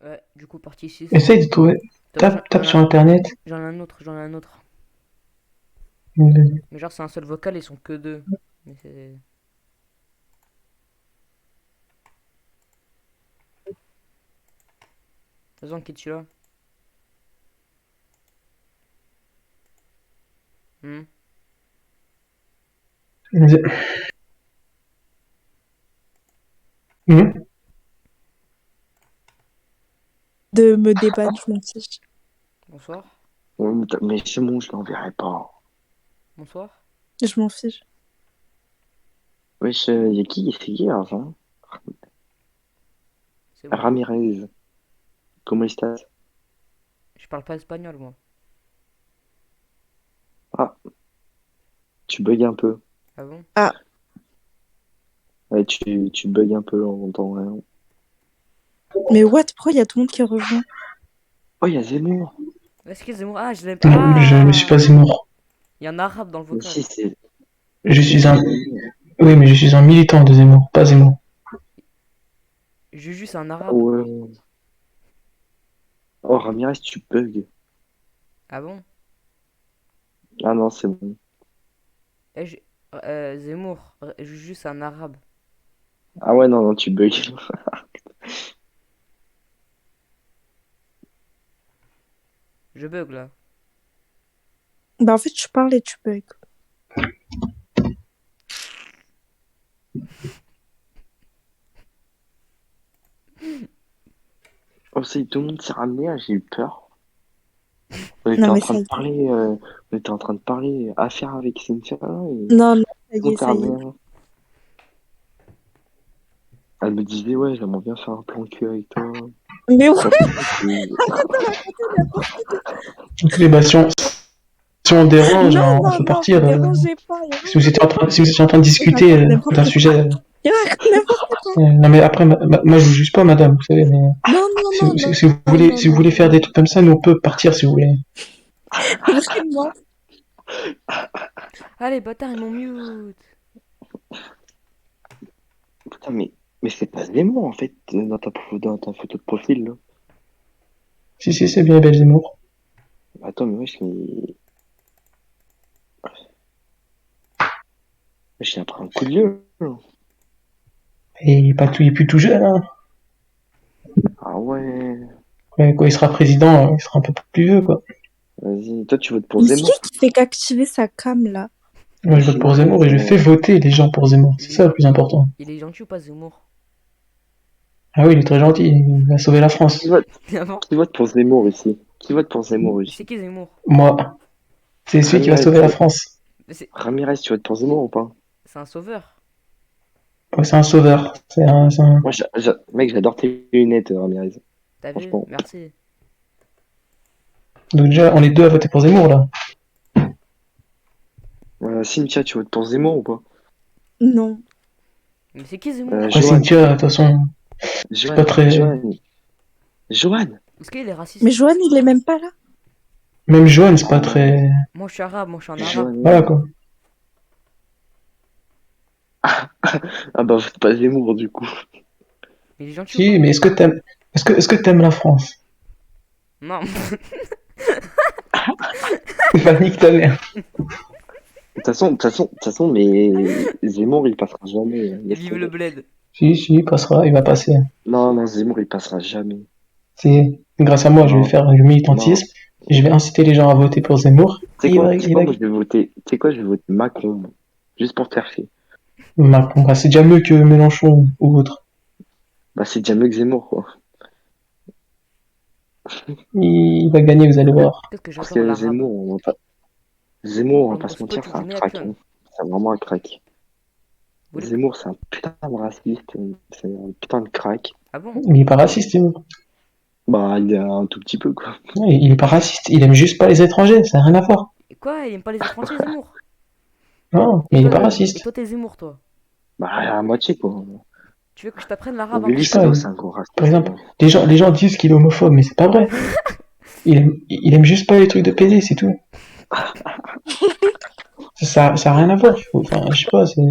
Ouais, du coup, partie 6. Essaye de trouver. Attends, Tape sur internet. j'en ai un autre, j'en ai un autre. Mais genre, c'est un seul vocal, ils sont que deux. Mais c'est. De toute façon, qui tu là? Hmm. Mhm. De me débattre, je m'en fiche. Bonsoir. Ouais, mais c'est bon, je l'enverrai pas. Bonsoir. Je m'en fiche. Wesh, c'est qui avant? C'est moi. Ramirez. Comment estás? Je parle pas espagnol, moi. Ah, tu bugs un peu. Ah bon? Ah, Ouais, tu bugs un peu en temps rien. mais what? Pourquoi il y a tout le monde qui rejoint? Oh, il y a Zemmour. Excusez-moi. Ah, je l'aime. Non, je ne suis Ah! pas Zemmour. Il y a un arabe dans le Mais si, vocal. c'est. Mais Je si, suis c'est un. Zemmour. Oui, mais je suis un militant de Zemmour, pas Zemmour. Juju, c'est un Ah arabe. ouais. Oh, Ramirez, tu bugs. Ah bon? Ah non, c'est bon. Eh, Zemmour. Juju, c'est un arabe. Ah ouais, non, non, tu bugs. Je bug là. Bah, en fait, je parle et tu bugs. Oh, c'est tout le monde s'est ramené, ah, j'ai eu peur. On Non, était en mais train ça de y est. parler, on était en train de parler affaires avec Cynthia, là, et Non, non, ça tout le y est, monde s'est ça y ramené, est. hein. Elle me disait, ouais, j'aimerais bien faire un plan cul avec toi. Mais ouais, Moi, franchement, arrête de raconter n'importe quoi. Ok, bah, si on dérange, Non, on non, peut non, vous partir. dérangez pas. Si vous étiez en train de Il discuter raconte d'un n'importe quoi. sujet. Il raconte n'importe quoi. Non, mais après, moi, je vous juge pas, madame, vous savez, mais Non, non, non, non, non, non, si vous non, voulez non, faire des non. trucs comme ça, nous, on peut partir si vous voulez. Vraiment. Allez, bâtard, ils m'ont mute. putain, mais c'est pas Zemmour, en fait, dans ta photo de profil, là. Si, c'est bien belle Zemmour. Attends, mais wesh, mais j'ai pris un coup de vieux, là. Et il est plus tout jeune, hein. Ah ouais, Ouais, quand il sera président, il sera un peu plus vieux, quoi. vas-y. Toi, tu votes pour Mais c'est Zemmour? qui fait qu'activer sa cam là? Moi, je vote pour Zemmour et je fais voter les gens pour Zemmour. C'est ça le plus important. Il est gentil ou pas, Zemmour? Ah oui, il est très gentil. Il a sauvé la Qui France. vote, Ah bon? qui vote pour Zemmour ici? Qui vote pour Zemmour Mais c'est ici? qui Zemmour? Moi, c'est celui qui va Ramirez, sauver tu la votes. France. Mais Ramirez, tu votes pour Zemmour ou pas? c'est un sauveur. Ouais, c'est un sauveur. Moi, mec, j'adore tes lunettes, Ramirez. T'as vu? Franchement. Merci. Donc déjà, on est deux à voter pour Zemmour, là. Cynthia, tu votes pour Zemmour ou pas? Non. Mais c'est qui Zemmour? Après, Johan, Cynthia, de toute façon, je suis pas très... Johan. Est-ce qu'il est Mais raciste? Joanne, il est même pas là. Même Johan, c'est pas Oh, très... Moi, je suis arabe, moi, je suis un arabe. Voilà, Johan. quoi. Ah bah, vote pas Zemmour, du coup. Il est gentil ou Si, pas? mais est-ce que t'aimes la France? Non. Bah, nique ta mère. De toute façon, mais Zemmour, il passera jamais. Laisse Vive le tomber. bled. Si, il passera, il va passer. Non, non, Zemmour, il passera jamais. C'est grâce à moi, je vais Non, faire du non. militantisme. Je vais inciter les gens à voter pour Zemmour. Et Tu sais quoi, moi, je vais voter. Tu sais quoi, je vais voter Macron. Moi. Juste pour te faire chier. Macron, bah, c'est déjà mieux que Mélenchon ou autre. Bah, c'est déjà mieux que Zemmour, quoi. Il va gagner, vous allez voir. Qu'est-ce que Parce j'adore que l'arabe. Zemmour, on va Bon, pas bon, se c'est toi, mentir, tu c'est un connais, crack, Apion. hein. C'est vraiment un crack. Vous voulez que- Zemmour, c'est un putain de raciste. C'est un putain de crack. Ah bon? Il est pas raciste, Zemmour. Bah, il y a un tout petit peu, quoi. Ouais, il est pas raciste. Il aime juste pas les étrangers. Ça n'a rien à voir. Et quoi? Il aime pas les étrangers, Zemmour? Non, Et mais il est pas toi, et raciste. toi, t'es Zemmour, toi? Bah, à moitié, quoi. Tu veux que je t'apprenne l'arabe Donc, un Je peu? sais pas. Glissado, c'est un gros Par raciste. exemple, les gens disent qu'il est homophobe, mais c'est pas vrai. Il aime juste pas les trucs de PD, c'est tout. Ça a rien à voir. Enfin, je sais pas, c'est...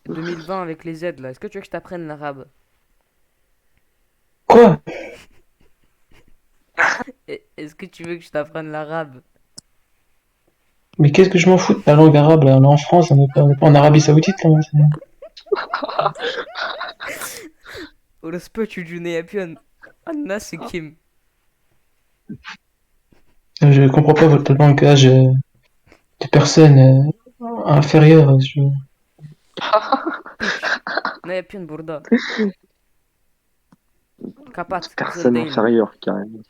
2020 avec les Z, là. Est-ce que tu veux que je t'apprenne l'arabe? Quoi? Est-ce que tu veux que je t'apprenne l'arabe? Mais qu'est-ce que je m'en fous de la langue arabe, là? On est en France, on est pas en Arabie Saoudite, là. Orospu çocuğunu yapıyorsun. Nasıl kim? Je comprends pas votre langage de personnes inférieures. Ne yapıyorsun burada? Kapat. Kızıl Personne değil mi? inférieure, carrément.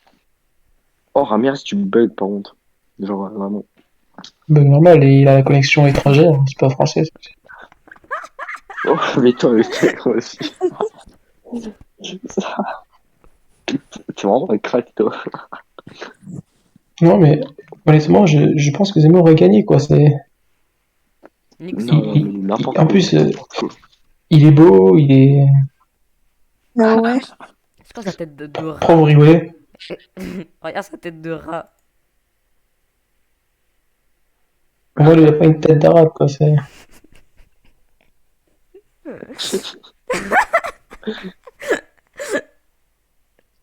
Oh, Ramirez, tu bugs par contre. Genre, vraiment. Bug normal, et il a la connexion étrangère, c'est pas français. Oh, mais toi aussi. T'es vraiment un crack, toi. Non, mais honnêtement, je pense que Zemmour aurait gagné, quoi. Nique sa Non, mère. mais n'importe En quoi. plus, N'importe quoi. il est beau, il est. Ah ouais. C'est quoi sa tête de Pourquoi rat? vous rigolez? Regarde sa tête de rat. Pour moi, il a pas une tête d'arabe, quoi.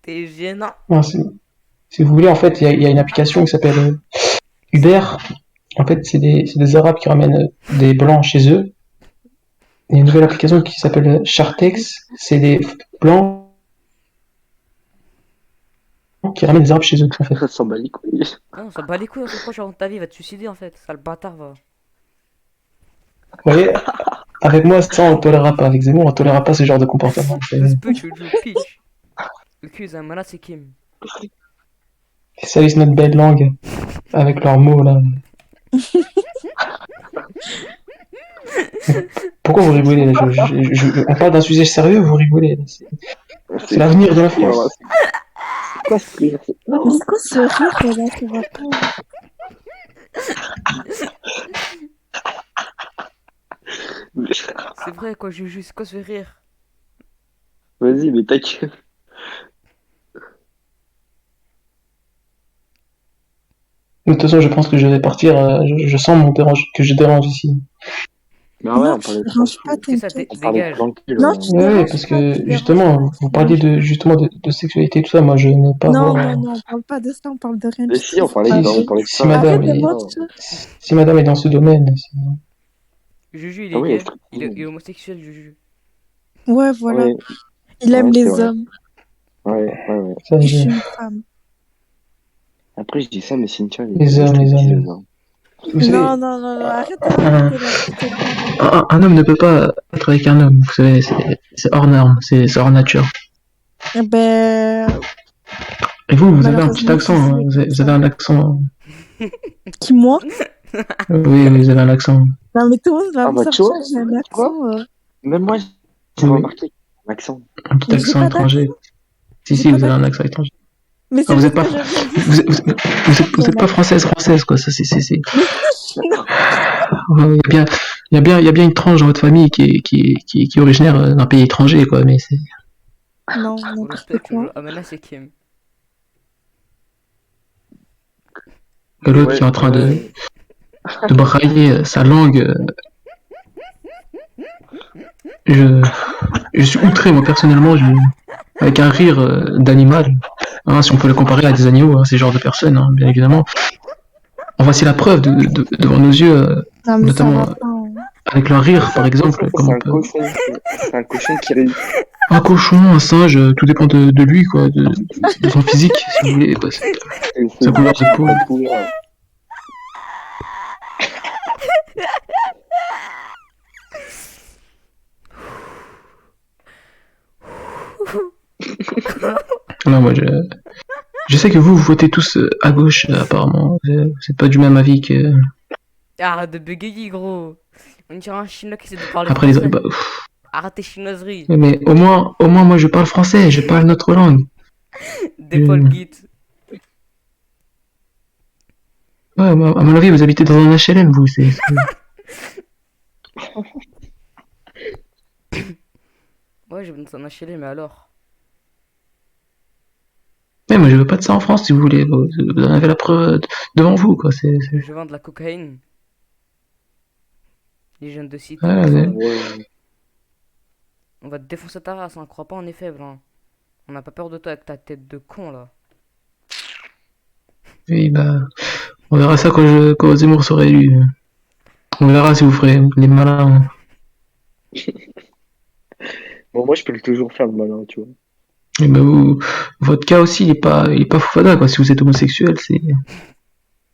T'es gênant. Non, si vous voulez, en fait, il y a une application qui s'appelle Uber. En fait, c'est des Arabes qui ramènent des Blancs chez eux. Il y a une nouvelle application qui s'appelle Chartex. C'est des Blancs qui ramènent des Arabes chez eux, en fait. Ça s'en bat les couilles. Non, ça bat les couilles, on s'en proche avant ta vie, va te suicider en fait. Sale bâtard va. Vous voyez, avec moi, ça, on tolérera pas. Avec Zemmour, on tolérera pas ce genre de comportement. Orospu çocuğu piç. Öküz amına sikeyim. Ils salissent notre belle langue avec leurs mots, là. Pourquoi vous rigolez, là? On parle d'un sujet sérieux, vous rigolez, là. C'est l'avenir de la France. C'est quoi ce rire? Mais c'est quoi ce rire là? Ça va pas. C'est vrai quoi, Juju, c'est quoi ce rire? Vas-y, mais ta gueule. De toute façon, je pense que je vais partir. Je sens que je dérange ici. Mais ouais, Non, on tu parlait de déranges pas, Que ça t'inquiète. on parlait de dégage. tranquille. Non, tu Ouais, déranges parce pas, que tu déranges justement, pas, vous tu parliez déranges de sexualité et tout ça. Moi, je n'ai pas pas. Non, voir. non, non, on parle pas de ça, on parle de rien Mais du si, tout. on parlait c'est de pas ça, on vrai. parlait de Si ça. madame Arrête de est, mentir. si madame est dans ce domaine, Juju, il Ah est oui, gay. effectivement. Il est homosexuel, Juju. Ouais, voilà. Ouais, Il aime ouais, c'est les vrai. hommes. Ouais. ça, Et je suis une femme. Après, je dis ça, mais Cynthia, elle Les est hommes, les hommes. stripteaseuse, hein. vous savez, Non, non, non, non, arrête de un, raconter n'importe quoi. un homme ne peut pas être avec un homme. Vous savez, c'est hors norme, c'est hors nature. Eh ben, Et vous avez un petit malheureusement, accent. Fifi Hein, est vous comme avez ça. un accent. Qui, moi? Oui, vous avez un accent. Non, mais tout le monde va Ah me bah, tu sortir vois, j'ai un tu vois, accent. même moi, j'ai Oui, remarqué l'accent. un petit Mais j'ai accent pas d'accent. étranger. Si, J'ai si, pas vous avez un d'accent. accent étranger. Mais Ah, c'est parce que je viens d'ici. Vous êtes pas française, quoi. Ça, Mais si, non. ouais, il y a bien une tranche dans votre famille qui est originaire d'un pays étranger, quoi. Mais c'est Non, Orospu n'importe quoi. çocuğu amına sikeyim. l'autre Ouais, qui est en train ouais. de brailler sa langue. Je, je suis outré, moi, personnellement, avec un rire d'animal. Hein, si on peut le comparer à des animaux, hein, ces genres de personnes, hein, bien évidemment. En voici la preuve devant nos yeux, Non, mais ça notamment va pas. Hein. avec leur rire, par Ça, exemple, comme c'est on un peut. cochon. C'est un cochon qui rit. Un cochon, un singe, tout dépend de lui, quoi, de son physique, si vous voulez, quoi, sa couleur de peau. Sa couleur. Non, moi, je sais que vous votez tous à gauche, apparemment. Vous êtes pas du même avis que. Arrête de bégayer, gros. On dirait un chinois qui essaie de parler Après les. français. Bah, Arrête tes chinoiseries. mais au moins, moi, je parle français, je parle notre langue. Dépaule Je- Git. Ouais, moi, à mon avis, vous habitez dans un HLM, vous. Ouais, je vais dans un HLM, mais alors? Mais moi, je veux pas de ça en France, si vous voulez. Vous en avez la preuve devant vous, quoi. Je vends de la cocaïne. Les jeunes de cité, Ouais, tout ça. Ouais. On va te défoncer ta race, hein. Crois pas, on est faible, hein. On n'a pas peur de toi avec ta tête de con, là. Oui, bah, on verra ça quand Zemmour sera élu. On verra si vous ferez les malins. Bon, moi, je peux toujours faire le malin, tu vois. Et bah, votre cas aussi, il est pas foufada, quoi. Si vous êtes homosexuel, c'est.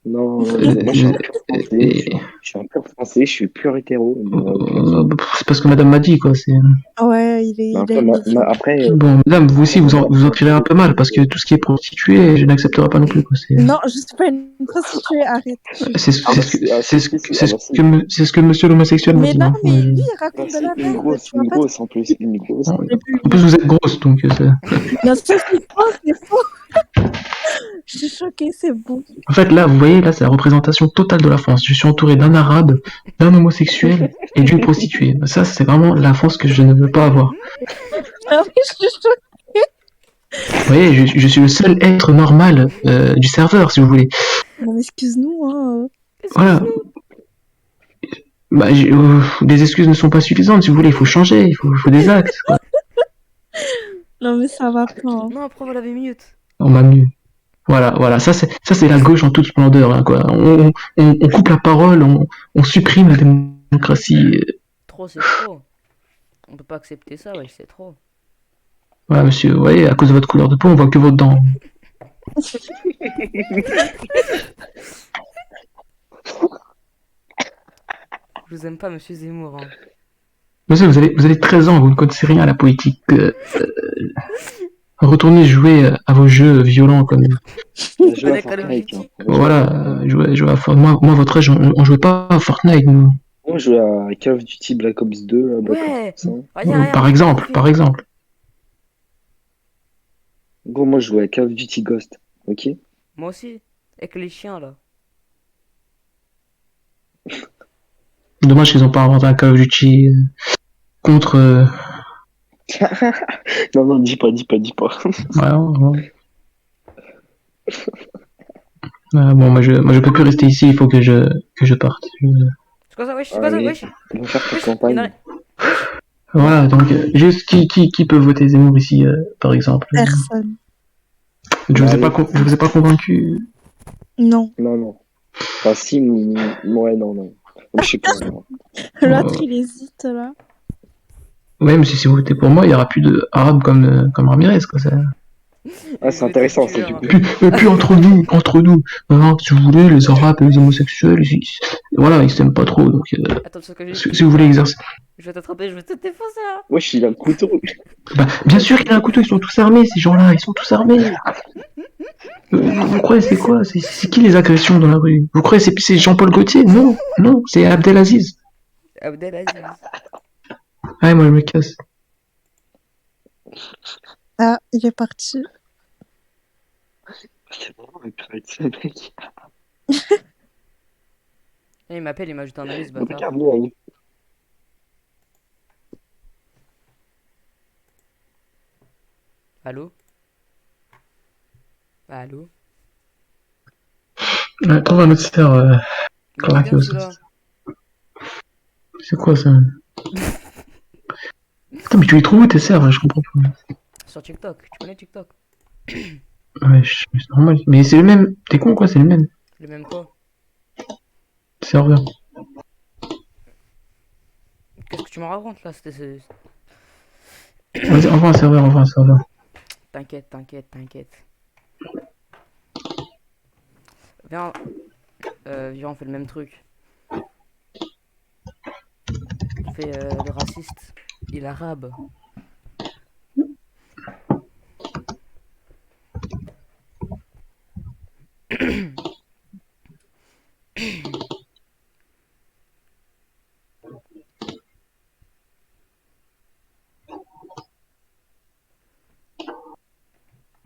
Non, moi, je suis un euh, pur français. et- Je suis un pur français. Je suis pur hétéro. Donc, vas-y. c'est parce que madame m'a dit, quoi. C'est. Ouais, Mais il a après, une vision. après, Bon, madame, vous aussi, après, vous madame, vous c'est en un tirez peu. un peu mal, parce que tout ce qui est prostitué, je n'accepterai pas non plus, quoi. Non, je suis pas une prostituée, arrête. Ah, bah, si, ah, si, si, si, ah, bah, si. C'est ce que monsieur l'homosexuel m'a Mais dit, non, hein. mais lui, il Ah, raconte de si, la merde. Tu vois une pas grosse en plus, une grosse. En j'ai vu plus, vous êtes grosse, donc Non, ça c'est faux, c'est faux. Je suis choquée, c'est bon. En fait, là, vous voyez, là, c'est la représentation totale de la France. Je suis entouré d'un arabe, d'un homosexuel et d'une prostituée. Ça, c'est vraiment la France que je ne veux pas avoir. Ah oui, je suis choquée. Vous voyez, je suis le seul être normal du serveur, si vous voulez. Non, mais excuse-nous, hein. Voilà. Bah, des excuses ne sont pas suffisantes, si vous voulez. Il faut changer, il faut des actes, quoi. Non, mais ça va pas, hein. Non, après, voilà 8 minutes. On m'a mieux. Voilà. Ça, c'est la gauche en toute splendeur, hein, quoi. On coupe la parole, on supprime la démocratie. Trop, c'est trop. On peut pas accepter ça, ouais, c'est trop. Voilà, monsieur, vous voyez, à cause de votre couleur de peau, on voit que vos dents. Je vous aime pas, monsieur Zemmour. Hein. Monsieur, vous avez 13 ans, vous ne connaissez rien à la politique. Retournez jouer à vos jeux violents comme. On joue à Allez, Call of Fortnite, hein. Duty. On joue à Voilà, Fortnite. jouer à moi, votre âge, on jouait pas à Fortnite, nous. On joue à Call of Duty Black Ops 2, là, Black Ops Ouais. 100. Regarde, Par j'ai exemple, kiffé. par exemple. Gros, moi, je joue à Call of Duty Ghost. Ok? Moi aussi. Avec les chiens, là. Dommage qu'ils ont pas inventé un Call of Duty contre. Non, non, dis pas. Voilà, voilà. Bon, moi, je peux plus rester ici, il faut que je parte. C'est quoi ça, wesh? C'est quoi ça, Allez, wesh? on va faire ta Wesh, y'en a... campagne. Wesh. Voilà, donc, juste qui peut voter Zemmour ici, par exemple? Personne. Allez. Je vous ai pas convaincu. Non. Non, non. Enfin, si, ouais, non, non. Je sais pas. Non. L'autre, il hésite, là. Ouais, mais si vous votez pour moi, il y aura plus de arabes comme Ramirez, quoi. Ça. Ah, Il c'est veut être intéressant, ça, tueur, du hein. coup. Et puis entre nous. Hein, si vous voulez, les arabes et les homosexuels, voilà, ils s'aiment pas trop. Donc, Attends, ce que j'ai si dit. vous voulez exercer. Je vais t'attraper, je vais te défoncer, hein. Wesh, il a un couteau. Bah, bien sûr qu'il a un couteau, ils sont tous armés, ces gens-là, ils sont tous armés. Vous croyez c'est quoi? C'est qui les agressions dans la rue? Vous croyez c'est Jean-Paul Gaultier? Non, non, c'est Abdelaziz. Abdelaziz. Ouais, moi je me casse. Ah, il est parti. C'est vraiment un chrétien, mec. Il m'appelle, il m'ajoute un ami, ce bâtard. Regarde-le, hein. Allô? Allô? Ouais, trouve un autre serveur Il est craqué bizarre, au celui-là. sauce. C'est quoi ça? Putain, mais tu les trouves où tes serveurs? Je comprends pas. Sur TikTok. Tu connais TikTok? Ouais, c'est normal. Mais c'est le même. T'es con quoi? C'est le même Le même quoi? serveur. Qu'est-ce que tu me racontes, là? Vas-y, envoie un serveur, envoie un serveur. T'inquiète, t'inquiète, t'inquiète. Viens, viens, on fait le même truc. On fait le raciste et l'arabe.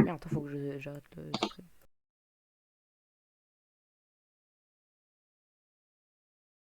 Merde, faut que j'arrête le stream.